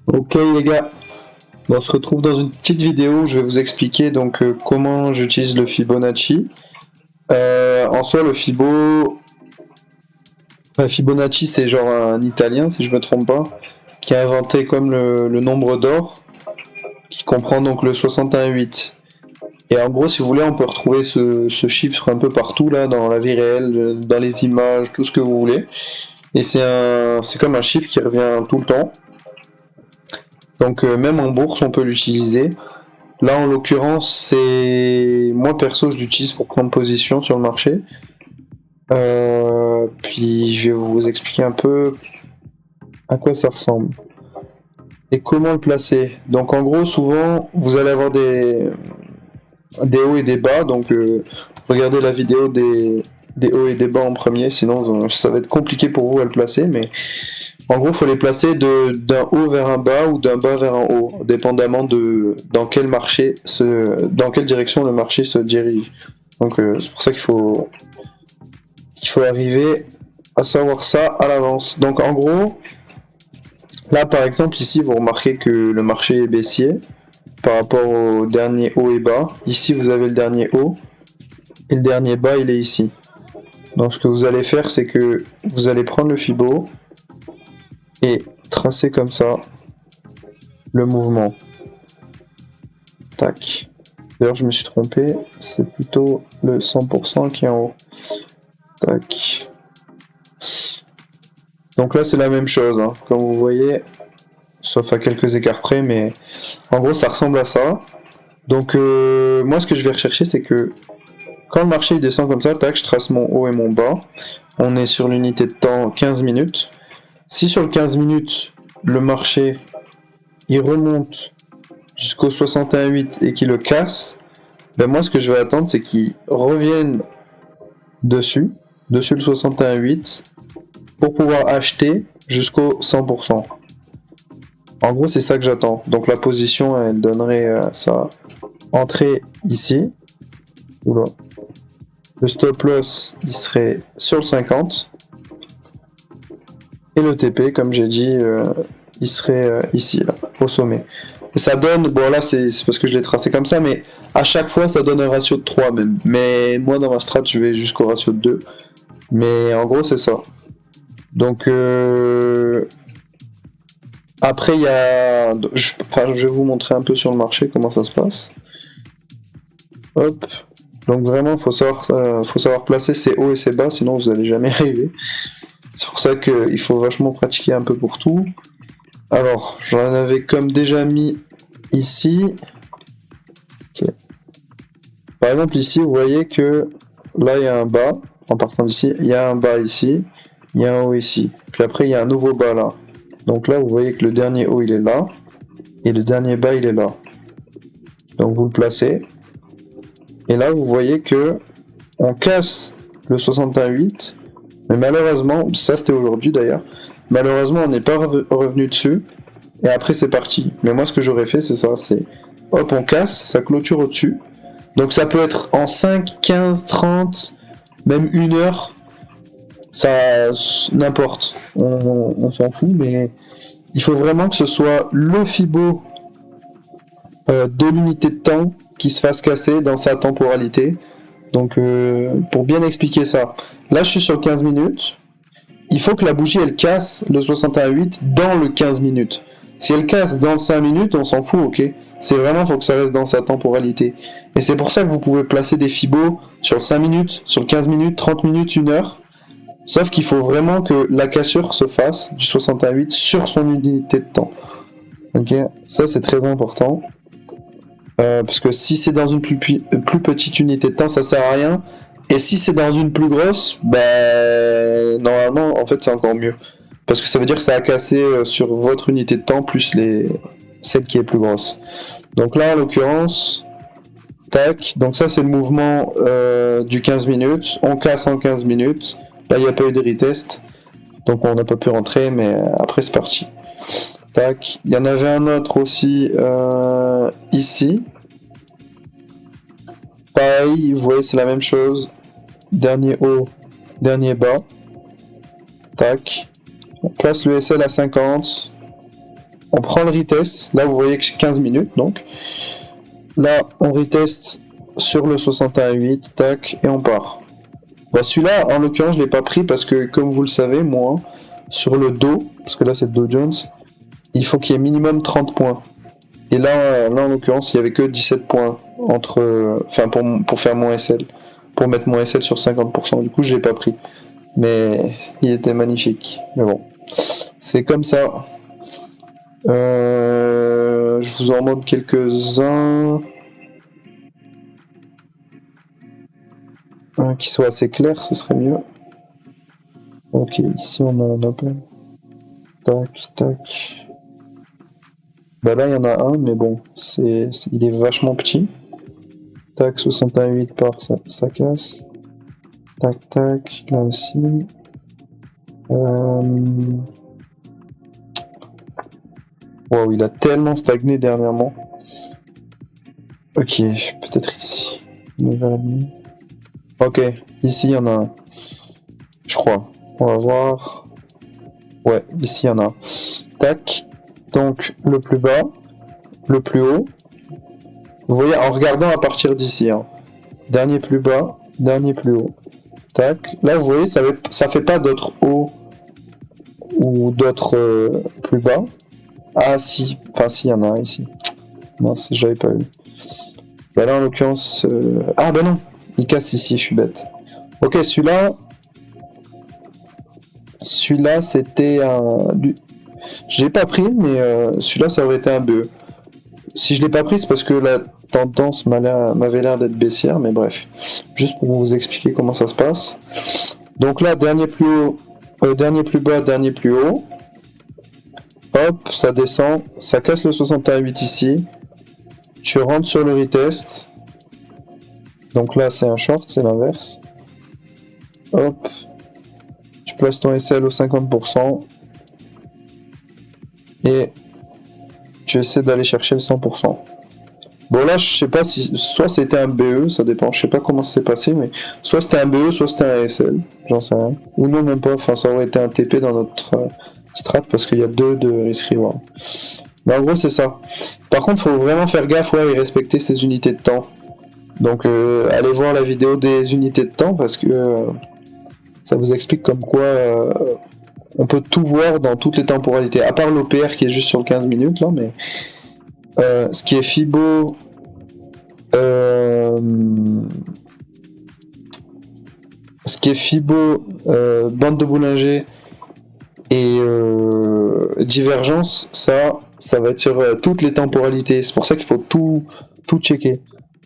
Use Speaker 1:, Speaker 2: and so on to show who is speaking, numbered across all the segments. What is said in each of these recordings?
Speaker 1: Ok les gars, on se retrouve dans une petite vidéo où je vais vous expliquer donc comment j'utilise le Fibonacci. En soi Fibonacci c'est genre un Italien si je me trompe pas, qui a inventé comme le nombre d'or, qui comprend donc le 61,8. Et en gros si vous voulez on peut retrouver ce chiffre un peu partout là, dans la vie réelle, dans les images, tout ce que vous voulez. Et c'est comme un chiffre qui revient tout le temps. Donc même en bourse on peut l'utiliser. Là, en l'occurrence, c'est moi perso, je l'utilise pour prendre position sur le marché. Puis je vais vous expliquer un peu à quoi ça ressemble et comment le placer. Donc, en gros, souvent, vous allez avoir des hauts et des bas. Donc, regardez la vidéo des hauts et des bas en premier, sinon ça va être compliqué pour vous à le placer. Mais en gros, il faut les placer d'un haut vers un bas ou d'un bas vers un haut, dépendamment de dans quel dans quelle direction le marché se dirige. Donc c'est pour ça qu'il faut arriver à savoir ça à l'avance. Donc en gros, là par exemple ici vous remarquez que le marché est baissier par rapport au dernier haut et bas. Ici vous avez le dernier haut et le dernier bas il est ici. Donc ce que vous allez faire c'est que vous allez prendre le Fibo et tracer comme ça le mouvement. Tac. D'ailleurs je me suis trompé, c'est plutôt le 100% qui est en haut. Tac. Donc là c'est la même chose, hein, comme vous voyez, sauf à quelques écarts près, mais en gros ça ressemble à ça. Donc moi ce que je vais rechercher c'est que quand le marché il descend comme ça, tac, je trace mon haut et mon bas. On est sur l'unité de temps 15 minutes. Si sur le 15 minutes, le marché il remonte jusqu'au 61,8 et qu'il le casse, ben moi ce que je vais attendre c'est qu'il revienne dessus le 61,8 pour pouvoir acheter jusqu'au 100%. En gros c'est ça que j'attends. Donc la position elle donnerait ça. Entrée ici. Oula. Le stop loss il serait sur le 50. Et le TP comme j'ai dit il serait ici là, au sommet. Et ça donne, bon là c'est parce que je l'ai tracé comme ça, mais à chaque fois ça donne un ratio de 3 même. Mais moi dans ma strat je vais jusqu'au ratio de 2. Mais en gros c'est ça. Donc après il y a... je vais vous montrer un peu sur le marché comment ça se passe. Hop. Donc vraiment faut savoir placer ses hauts et ses bas, sinon vous n'allez jamais arriver. C'est pour ça qu'il faut vachement pratiquer un peu pour tout. Alors j'en avais comme déjà mis ici. Okay. Par exemple ici vous voyez que là il y a un bas. En partant d'ici, il y a un bas ici, il y a un haut ici. Puis après il y a un nouveau bas là. Donc là vous voyez que le dernier haut il est là. Et le dernier bas il est là. Donc vous le placez. Et là vous voyez que on casse le 61,8. Mais malheureusement, ça c'était aujourd'hui d'ailleurs, malheureusement on n'est pas revenu dessus. Et après c'est parti. Mais moi ce que j'aurais fait c'est ça, c'est hop on casse, ça clôture au-dessus. Donc ça peut être en 5, 15, 30, même 1 heure. Ça n'importe. On s'en fout, mais il faut vraiment que ce soit le Fibo de l'unité de temps qui se fasse casser dans sa temporalité. Donc pour bien expliquer ça, là je suis sur 15 minutes, il faut que la bougie elle casse le 61,8 dans le 15 minutes. Si elle casse dans 5 minutes, on s'en fout, ok. C'est vraiment, faut que ça reste dans sa temporalité. Et c'est pour ça que vous pouvez placer des fibos sur 5 minutes, sur 15 minutes, 30 minutes, 1 heure. Sauf qu'il faut vraiment que la cassure se fasse du 61,8 sur son unité de temps. Ok, ça c'est très important. Parce que si c'est dans une plus petite unité de temps, ça sert à rien. Et si c'est dans une plus grosse, ben normalement, en fait, c'est encore mieux. Parce que ça veut dire que ça a cassé sur votre unité de temps plus celle qui est plus grosse. Donc là, en l'occurrence, tac. Donc ça, c'est le mouvement du 15 minutes. On casse en 15 minutes. Là, il n'y a pas eu de retest. Donc on n'a pas pu rentrer, mais après, c'est parti. Tac. Il y en avait un autre aussi ici. Pareil, vous voyez, c'est la même chose. Dernier haut, dernier bas. Tac. On place le SL à 50. On prend le retest. Là, vous voyez que c'est 15 minutes, donc. Là, on reteste sur le 61.8, tac, et on part. Bon, celui-là, en l'occurrence, je l'ai pas pris parce que, comme vous le savez, moi, sur le Dow, parce que là, c'est le Dow Jones, il faut qu'il y ait minimum 30 points. Et là en l'occurrence, il y avait que 17 points entre, pour faire mon SL, pour mettre mon SL sur 50%. Du coup, je l'ai pas pris. Mais il était magnifique. Mais bon, c'est comme ça. Je vous en montre quelques-uns. Un qui soit assez clair, ce serait mieux. Ok, ici on a un appel. Tac, tac. Bah là il y en a un, mais bon, il est vachement petit. Tac, 61.8 par ça casse. Tac, tac, là aussi. Wow, il a tellement stagné dernièrement. Ok, peut-être ici. 9h30. Ok, ici il y en a un. Je crois. On va voir. Ouais, ici il y en a un. Tac. Donc le plus bas, le plus haut. Vous voyez en regardant à partir d'ici. Hein. Dernier plus bas, dernier plus haut. Tac. Là vous voyez, ça fait pas d'autres hauts ou d'autres plus bas. Ah si, enfin si, il y en a un ici. Mince, j'avais pas vu. Bah là en l'occurrence... Ah bah non, il casse ici, je suis bête. Ok, celui-là c'était un... J'ai pas pris, mais celui-là ça aurait été un BE. Si je l'ai pas pris, c'est parce que la tendance m'avait l'air d'être baissière, mais bref. Juste pour vous expliquer comment ça se passe. Donc là, dernier plus haut, dernier plus bas, dernier plus haut. Hop, ça descend, ça casse le 61.8 ici. Tu rentres sur le retest. Donc là, c'est un short, c'est l'inverse. Hop, tu places ton SL au 50%. Et tu essaies d'aller chercher le 100%. Bon là, je sais pas si... Soit c'était un BE, ça dépend, je sais pas comment ça s'est passé, mais... Soit c'était un BE, soit c'était un SL, j'en sais rien. Ou non, même pas, enfin ça aurait été un TP dans notre strat, parce qu'il y a 2 de risk reward. Mais en gros, c'est ça. Par contre, faut vraiment faire gaffe, ouais, et respecter ses unités de temps. Donc, allez voir la vidéo des unités de temps, parce que... ça vous explique comme quoi... on peut tout voir dans toutes les temporalités, à part l'OPR qui est juste sur le 15 minutes, là, mais... ce qui est Fibo, bande de Boulanger et divergence, ça va être sur toutes les temporalités. C'est pour ça qu'il faut tout checker.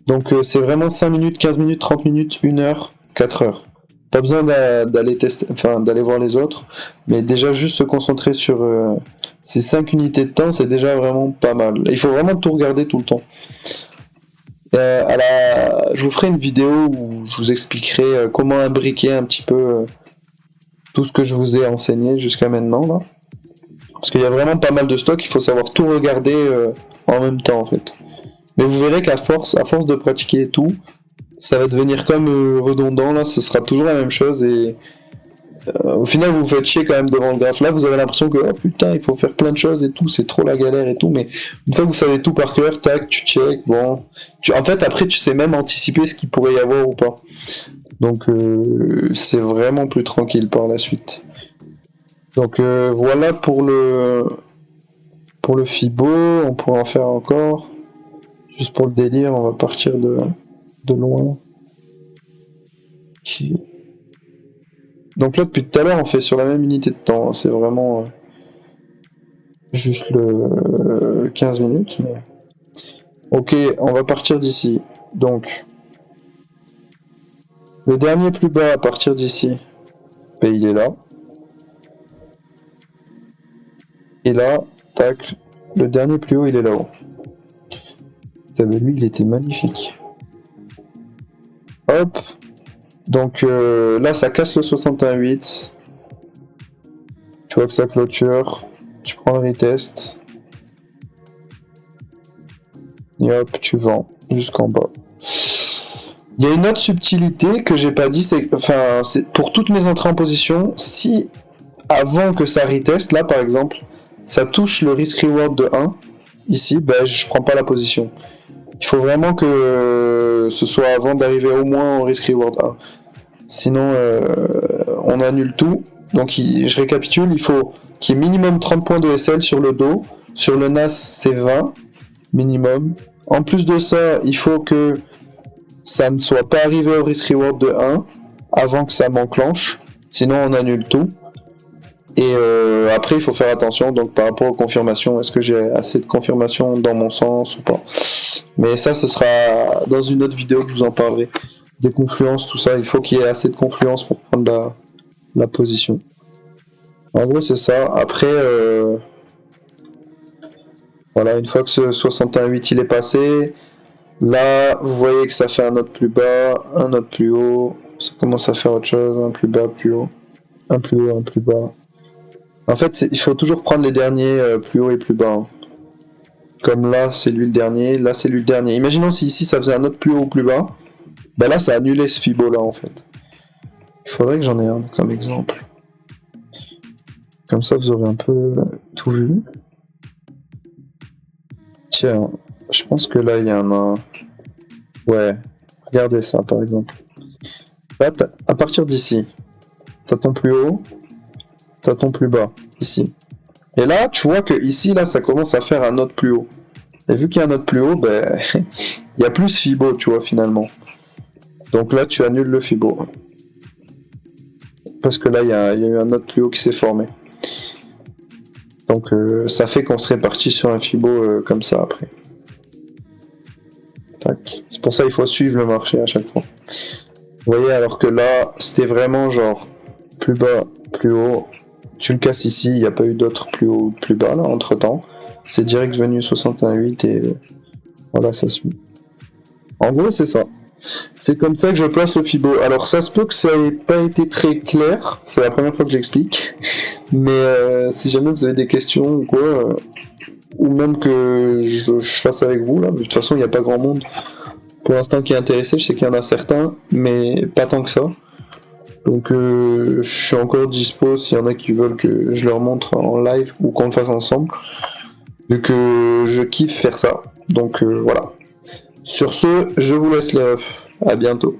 Speaker 1: Donc c'est vraiment 5 minutes, 15 minutes, 30 minutes, 1 heure, 4 heures. Pas besoin d'aller tester, d'aller voir les autres, mais déjà juste se concentrer sur ces 5 unités de temps, c'est déjà vraiment pas mal. Il faut vraiment tout regarder tout le temps. Je vous ferai une vidéo où je vous expliquerai comment imbriquer un petit peu tout ce que je vous ai enseigné jusqu'à maintenant là. Parce qu'il y a vraiment pas mal de stocks, il faut savoir tout regarder en même temps en fait. Mais vous verrez qu'à force de pratiquer et tout, ça va devenir comme redondant là, ce sera toujours la même chose et au final vous vous faites chier quand même devant le graphe. Là vous avez l'impression que oh putain il faut faire plein de choses et tout, c'est trop la galère et tout, mais une fois que vous savez tout par cœur, tac, tu check, bon. En fait après tu sais même anticiper ce qu'il pourrait y avoir ou pas. Donc c'est vraiment plus tranquille par la suite. Donc voilà pour le Fibo, on pourrait en faire encore. Juste pour le délire, on va partir de loin. Donc là depuis tout à l'heure on fait sur la même unité de temps, c'est vraiment juste le 15 minutes. Mais... Ok, on va partir d'ici. Donc le dernier plus bas à partir d'ici, ben, il est là. Et là, tac, le dernier plus haut il est là-haut. Mais lui il était magnifique. Hop. Donc là ça casse le 61.8. Tu vois que ça clôture. Tu prends le retest. Et hop, tu vends jusqu'en bas. Il y a une autre subtilité que j'ai pas dit, c'est pour toutes mes entrées en position, si avant que ça reteste, là par exemple, ça touche le risk reward de 1, ici, ben je prends pas la position. Il faut vraiment que ce soit avant d'arriver au moins au risk reward 1. Sinon, on annule tout. Donc je récapitule, il faut qu'il y ait minimum 30 points de SL sur le dos. Sur le NAS, c'est 20 minimum. En plus de ça, il faut que ça ne soit pas arrivé au risk reward de 1 avant que ça m'enclenche. Sinon, on annule tout. Et après, il faut faire attention donc par rapport aux confirmations. Est-ce que j'ai assez de confirmations dans mon sens ou pas? Mais ça, ce sera dans une autre vidéo que je vous en parlerai. Des confluences, tout ça. Il faut qu'il y ait assez de confluence pour prendre la position. En gros, c'est ça. Après, voilà, une fois que ce 61.8 il est passé, là, vous voyez que ça fait un autre plus bas, un autre plus haut. Ça commence à faire autre chose. Un plus bas, plus haut. Un plus haut, un plus bas. En fait, il faut toujours prendre les derniers plus haut et plus bas. Hein. Comme là, c'est lui le dernier, là, c'est lui le dernier. Imaginons si ici, ça faisait un autre plus haut ou plus bas. Ben là, ça annulait ce Fibo là, en fait. Il faudrait que j'en ai un comme exemple. Comme ça, vous aurez un peu tout vu. Tiens, je pense que là, il y en a... Ouais, regardez ça, par exemple. Là, à partir d'ici, t'as ton plus haut, t'as ton plus bas, ici. Et là, tu vois que ici, là, ça commence à faire un autre plus haut. Et vu qu'il y a un autre plus haut, ben, il y a plus Fibo, tu vois, finalement. Donc là, tu annules le Fibo. Parce que là, il y a eu un autre plus haut qui s'est formé. Donc ça fait qu'on serait parti sur un Fibo comme ça après. Tac. C'est pour ça qu'il faut suivre le marché à chaque fois. Vous voyez, alors que là, c'était vraiment genre plus bas, plus haut. Tu le casses ici, il n'y a pas eu d'autres plus haut ou plus bas là entre temps. C'est direct venu 61.8 et voilà, ça suit. En gros, c'est ça. C'est comme ça que je place le Fibo. Alors ça se peut que ça n'ait pas été très clair, c'est la première fois que j'explique, mais si jamais vous avez des questions ou quoi, ou même que je fasse avec vous, là, de toute façon il n'y a pas grand monde pour l'instant qui est intéressé, je sais qu'il y en a certains, mais pas tant que ça. Donc je suis encore dispo s'il y en a qui veulent que je leur montre en live ou qu'on le fasse ensemble, vu que je kiffe faire ça. Donc voilà. Sur ce, je vous laisse les refs. À bientôt.